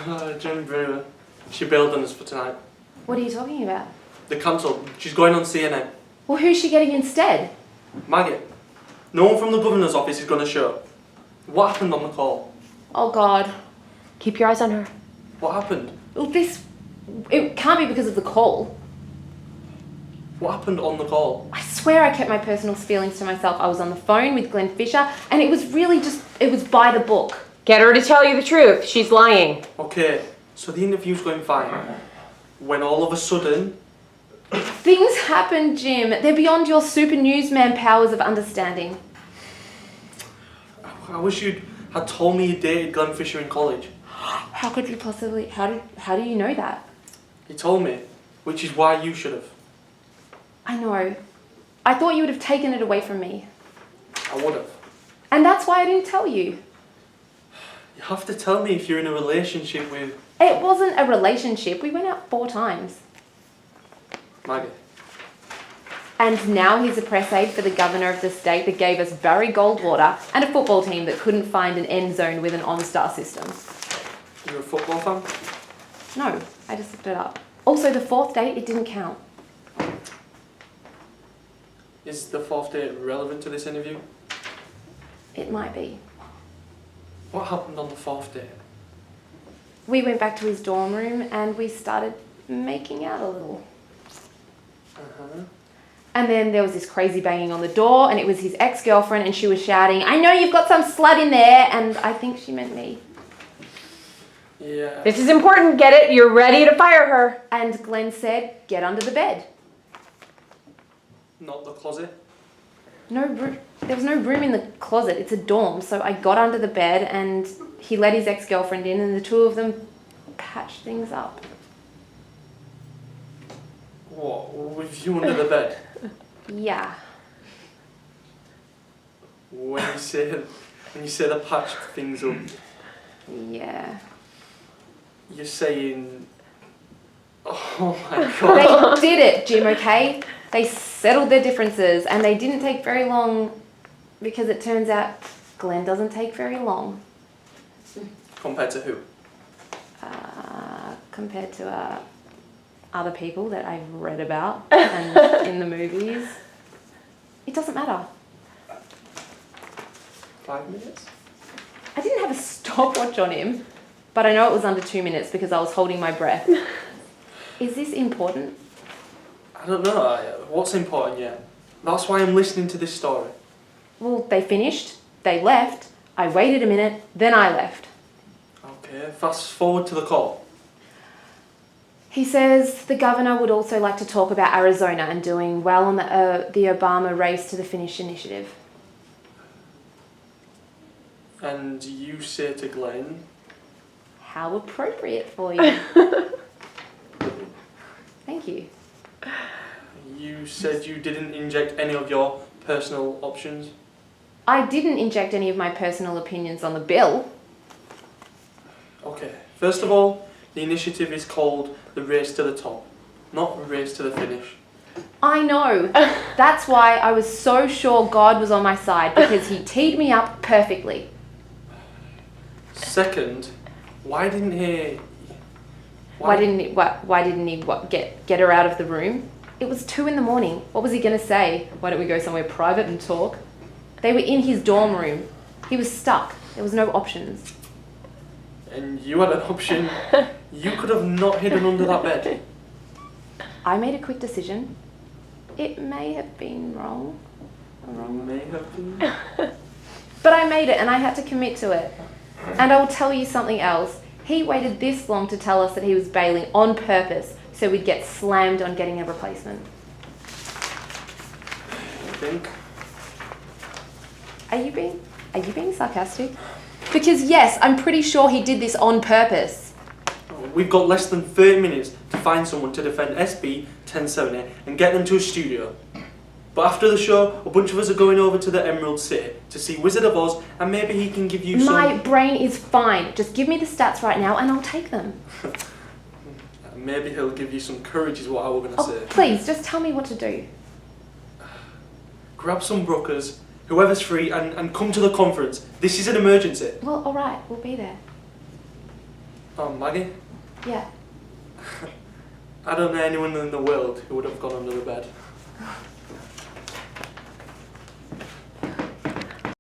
Hello. Jen Brewer. She bailed on us for tonight. What are you talking about? They cancelled. She's going on CNN. Well, who's she getting instead? Maggie. No one from the governor's office is going to show. What happened on the call? Oh, God. Keep your eyes on her. What happened? Well, it can't be because of the call. What happened on the call? I swear I kept my personal feelings to myself. I was on the phone with Glenn Fisher, and it was really it was by the book. Get her to tell you the truth. She's lying. Okay, so the interview's going fine. When all of a sudden... Things happen, Jim. They're beyond your super newsman powers of understanding. I wish you'd had told me you dated Glenn Fisher in college. How could you possibly... How do you know that? He told me, which is why you should have. I know. I thought you would have taken it away from me. I would have. And that's why I didn't tell you. You have to tell me if you're in a relationship with... It wasn't a relationship. We went out 4 times. Maggie. And now he's a press aide for the governor of the state that gave us Barry Goldwater and a football team that couldn't find an end zone with an OnStar system. You're a football fan? No, I just looked it up. Also, the 4th date, it didn't count. Is the 4th date relevant to this interview? It might be. What happened on the 4th date? We went back to his dorm room and we started making out a little. Uh-huh. And then there was this crazy banging on the door and it was his ex-girlfriend and she was shouting, "I know you've got some slut in there," and I think she meant me. Yeah. This is important. Get it? You're ready to fire her. And Glenn said, "Get under the bed." Not the closet? There was no room in the closet. It's a dorm. So I got under the bed and he let his ex-girlfriend in and the two of them patched things up. What? With you under the bed? Yeah. When you say they patched things up, Yeah. you're saying... Oh my god. They did it, Jim, okay? They settled their differences and they didn't take very long because it turns out Glenn doesn't take very long. Compared to who? Compared to other people that I've read about and in the movies. It doesn't matter. 5 minutes? I didn't have a stopwatch on him, but I know it was under 2 minutes because I was holding my breath. Is this important? I don't know. What's important yet? That's why I'm listening to this story. Well, they finished, they left, I waited a minute, then I left. Okay, fast forward to the call. He says the governor would also like to talk about Arizona and doing well on the Obama Race to the Finish initiative. And you say to Glenn... How appropriate for you. Thank you. You said you didn't inject any of your personal options? I didn't inject any of my personal opinions on the bill. Okay, first of all, the initiative is called the Race to the Top, not Race to the Finish. I know. That's why I was so sure God was on my side, because he teed me up perfectly. Second, why didn't he... Why didn't he get her out of the room? It was 2 a.m. What was he going to say? Why don't we go somewhere private and talk? They were in his dorm room. He was stuck. There was no options. And you had an option. You could have not hidden under that bed. I made a quick decision. It may have been wrong. May have been. But I made it and I had to commit to it. And I will tell you something else. He waited this long to tell us that he was bailing on purpose so we'd get slammed on getting a replacement. I think. Are you being sarcastic? Because yes, I'm pretty sure he did this on purpose. We've got less than 30 minutes to find someone to defend SB 1070 and get them to a studio. But after the show, a bunch of us are going over to the Emerald City to see Wizard of Oz, and maybe he can give you some... My brain is fine. Just give me the stats right now and I'll take them. Maybe he'll give you some courage is what I was going to say. Please, just tell me what to do. Grab some brokers, whoever's free, and come to the conference. This is an emergency. Well, alright, we'll be there. Oh, Maggie? Yeah. I don't know anyone in the world who would have gone under the bed.